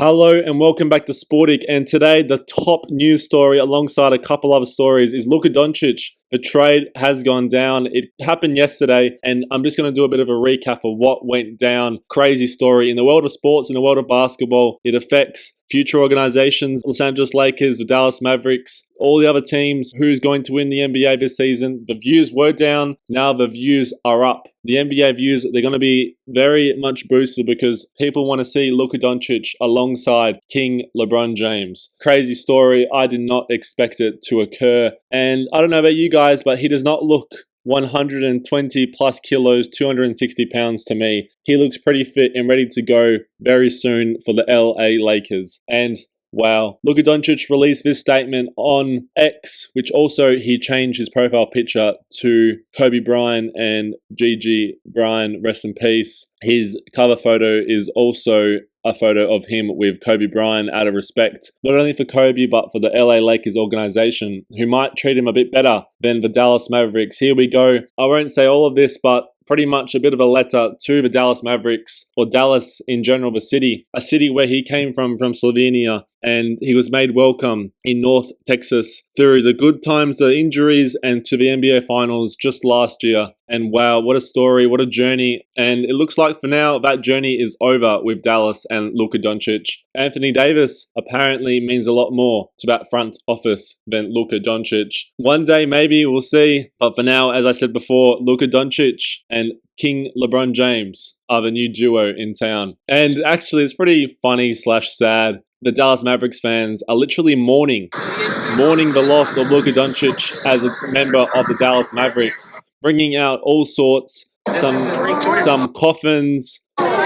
Hello and welcome back to Sportic, and today the top news story alongside a couple other stories is Luka Doncic. The trade has gone down. It happened yesterday, and I'm just going to do a bit of a recap of what went down. Crazy story in the world of sports, in the world of basketball. It affects future organizations, Los Angeles Lakers, the Dallas Mavericks, all the other teams, who's going to win the NBA this season. The views were down, now the views are up. The NBA views, they're going to be very much boosted because people want to see Luka Doncic alongside King LeBron James. Crazy story. I did not expect it to occur. And I don't know about you guys, but he does not look 120 plus kilos, 260 pounds to me. He looks pretty fit and ready to go very soon for the LA Lakers. And wow. Luka Doncic released this statement on X, which also he changed his profile picture to Kobe Bryant and Gigi Bryant, rest in peace. His cover photo is also a photo of him with Kobe Bryant out of respect, not only for Kobe, but for the LA Lakers organization, who might treat him a bit better than the Dallas Mavericks. Here we go. I won't say all of this, but pretty much a bit of a letter to the Dallas Mavericks, or Dallas in general, the city, a city where he came from Slovenia, and he was made welcome in North Texas through the good times, the injuries, and to the NBA Finals just last year. And wow, what a story, what a journey. And it looks like for now, that journey is over with Dallas and Luka Doncic. Anthony Davis apparently means a lot more to that front office than Luka Doncic. One day, maybe we'll see. But for now, as I said before, Luka Doncic and King LeBron James are the new duo in town. And actually, it's pretty funny / sad. The Dallas Mavericks fans are literally mourning the loss of Luka Doncic as a member of the Dallas Mavericks, bringing out all sorts, some coffins,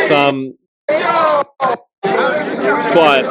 some. It's quite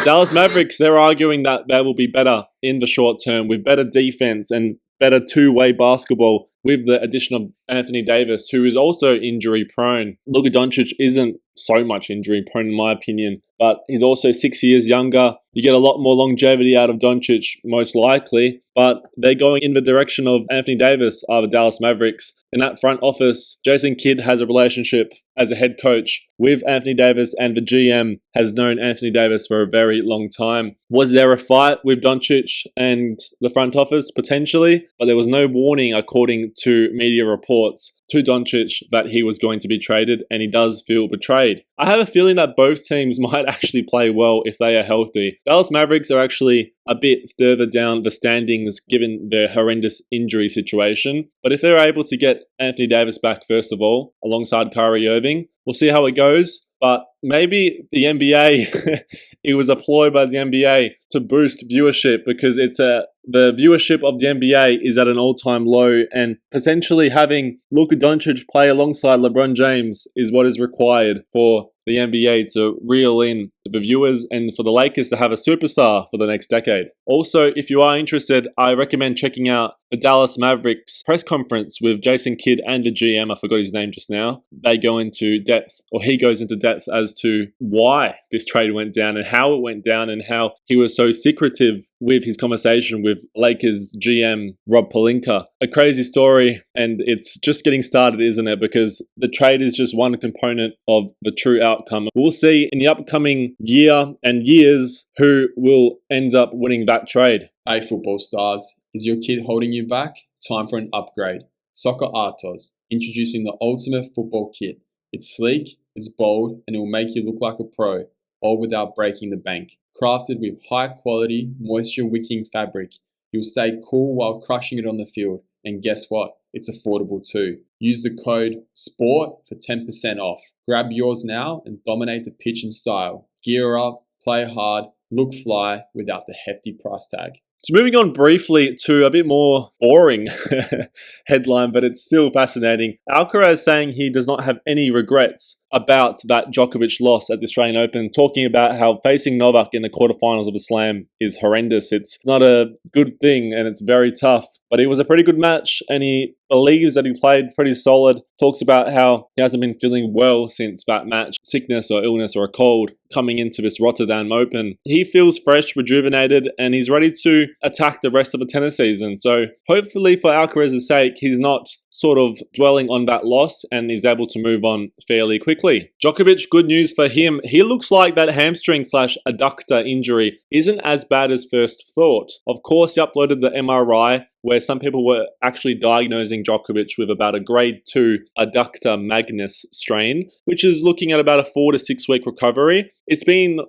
Dallas Mavericks, they're arguing that they will be better in the short term with better defense and better two-way basketball with the addition of Anthony Davis, who is also injury prone. Luka Doncic isn't so much injury prone in my opinion, but he's also 6 years younger. You get a lot more longevity out of Doncic, most likely, but they're going in the direction of Anthony Davis, the Dallas Mavericks. In that front office, Jason Kidd has a relationship as a head coach with Anthony Davis, and the GM has known Anthony Davis for a very long time. Was there a fight with Doncic and the front office? Potentially, but there was no warning, according to media reports, to Doncic that he was going to be traded, and he does feel betrayed. I have a feeling that both teams might actually play well if they are healthy. Dallas Mavericks are actually a bit further down the standings given their horrendous injury situation. But if they're able to get Anthony Davis back first of all, alongside Kyrie Irving, we'll see how it goes. But maybe the NBA, it was a ploy by the NBA to boost viewership, because the viewership of the NBA is at an all-time low, and potentially having Luka Doncic play alongside LeBron James is what is required for the NBA to reel in the viewers and for the Lakers to have a superstar for the next decade. Also, if you are interested, I recommend checking out the Dallas Mavericks press conference with Jason Kidd and the GM. I forgot his name just now. They go into depth, or he goes into depth as to why this trade went down and how it went down, and how he was so secretive with his conversation with Lakers GM Rob Pelinka. A crazy story, and it's just getting started, isn't it? Because the trade is just one component of the true outcome. We'll see in the upcoming year and years who will end up winning that trade. Hey football stars, is your kid holding you back? Time for an upgrade. Soccer Artos, introducing the ultimate football kit. It's sleek, it's bold, and it will make you look like a pro, all without breaking the bank. Crafted with high quality, moisture wicking fabric, you'll stay cool while crushing it on the field. And guess what? It's affordable too. Use the code SPORT for 10% off. Grab yours now and dominate the pitch in style. Gear up, play hard, look fly without the hefty price tag. So moving on briefly to a bit more boring headline, but it's still fascinating. Alcaraz saying he does not have any regrets about that Djokovic loss at the Australian Open, talking about how facing Novak in the quarterfinals of the Slam is horrendous. It's not a good thing and it's very tough, but it was a pretty good match and he believes that he played pretty solid. Talks about how he hasn't been feeling well since that match, sickness or illness or a cold coming into this Rotterdam Open. He feels fresh, rejuvenated, and he's ready to attack the rest of the tennis season. So hopefully for Alcaraz's sake, he's not sort of dwelling on that loss and is able to move on fairly quickly. Djokovic, good news for him. He looks like that hamstring/adductor injury isn't as bad as first thought. Of course, he uploaded the MRI where some people were actually diagnosing Djokovic with about a grade 2 adductor magnus strain, which is looking at about a 4 to 6 week recovery. It's been,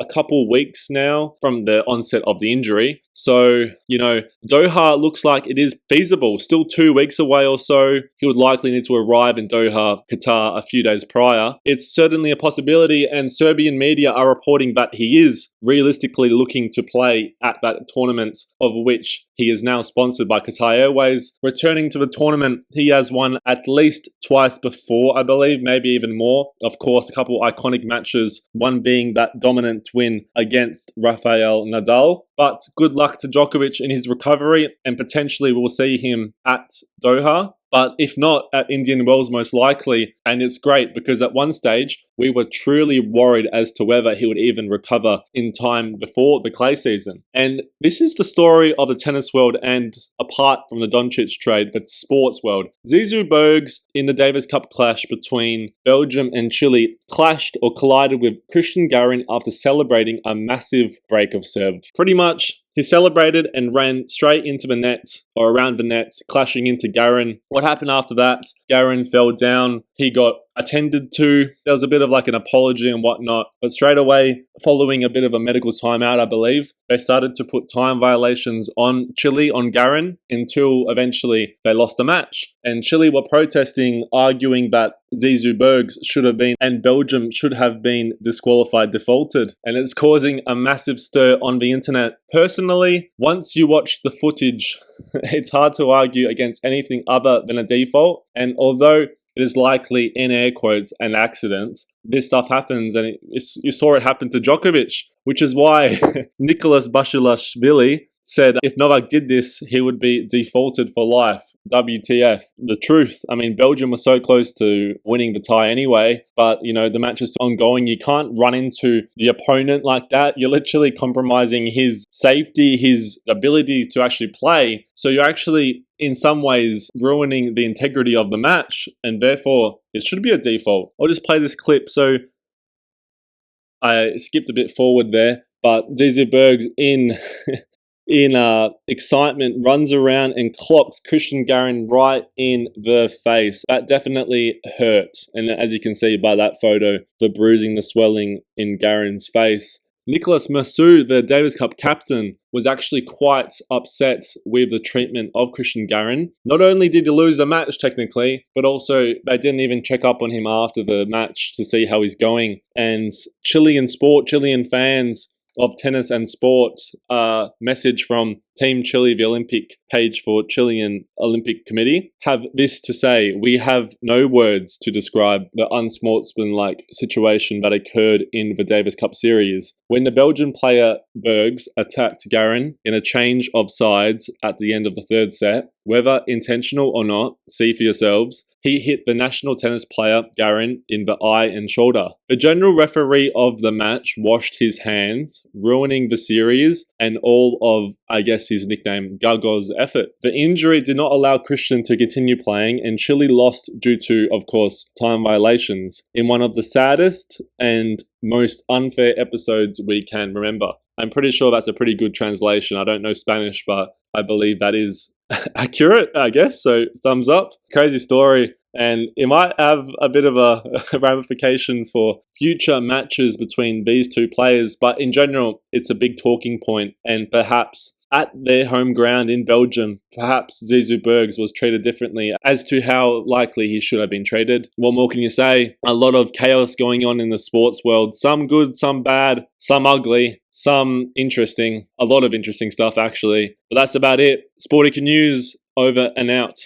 a couple weeks now from the onset of the injury. So, Doha looks like it is feasible. Still 2 weeks away or so. He would likely need to arrive in Doha, Qatar, a few days prior. It's certainly a possibility, and Serbian media are reporting that he is realistically looking to play at that tournament, of which he is now sponsored by Qatar Airways. Returning to the tournament, he has won at least twice before, I believe, maybe even more. Of course, a couple iconic matches, one being that dominant win against Rafael Nadal. But good luck to Djokovic in his recovery, and potentially we'll see him at Doha. But if not, at Indian Wells most likely. And it's great because at one stage, we were truly worried as to whether he would even recover in time before the clay season. And this is the story of the tennis world, and apart from the Doncic trade, the sports world. Zizou Bergs in the Davis Cup clash between Belgium and Chile clashed or collided with Christian Garin after celebrating a massive break of serve. Pretty much, he celebrated and ran straight into the net, or around the net, clashing into Garin. What happened after that? Garin fell down. He got attended to. There was a bit of like an apology and whatnot. But straight away, following a bit of a medical timeout, I believe, they started to put time violations on Chile, on Garin, until eventually they lost the match. And Chile were protesting, arguing that Zizou Bergs should have been, and Belgium should have been disqualified, defaulted. And it's causing a massive stir on the internet. Personally, once you watch the footage, it's hard to argue against anything other than a default. And although it is likely, in air quotes, an accident, this stuff happens, and you saw it happen to Djokovic, which is why Nicolas Basilashvili said if Novak did this, he would be defaulted for life. WTF. The truth. I mean, Belgium was so close to winning the tie anyway, but, the match is ongoing. You can't run into the opponent like that. You're literally compromising his safety, his ability to actually play. So you're actually, in some ways, ruining the integrity of the match, and therefore, it should be a default. I'll just play this clip. So I skipped a bit forward there, but Zizou Bergs in excitement runs around and clocks Christian Garin right in the face. That definitely hurt. And as you can see by that photo, the bruising, the swelling in Garin's face. Nicolas Mesut, the Davis Cup captain, was actually quite upset with the treatment of Christian Garin. Not only did he lose the match technically, but also they didn't even check up on him after the match to see how he's going. And Chilean fans of tennis and sport, message from Team Chile, the Olympic page for Chilean Olympic Committee, have this to say: we have no words to describe the unsportsmanlike situation that occurred in the Davis Cup series. When the Belgian player Bergs attacked Garin in a change of sides at the end of the third set, whether intentional or not, see for yourselves, he hit the national tennis player Garin in the eye and shoulder. The general referee of the match washed his hands, ruining the series and all of, I guess, his nickname, Gago's effort. The injury did not allow Christian to continue playing, and Chile lost due to, of course, time violations in one of the saddest and most unfair episodes we can remember. I'm pretty sure that's a pretty good translation. I don't know Spanish, but I believe that is accurate, I guess. So thumbs up. Crazy story. And it might have a bit of a ramification for future matches between these two players. But in general, it's a big talking point. And perhaps at their home ground in Belgium, perhaps Zizou Bergs was treated differently as to how likely he should have been treated. What more can you say? A lot of chaos going on in the sports world. Some good, some bad, some ugly, some interesting. A lot of interesting stuff, actually. But that's about it. Sporting News, over and out.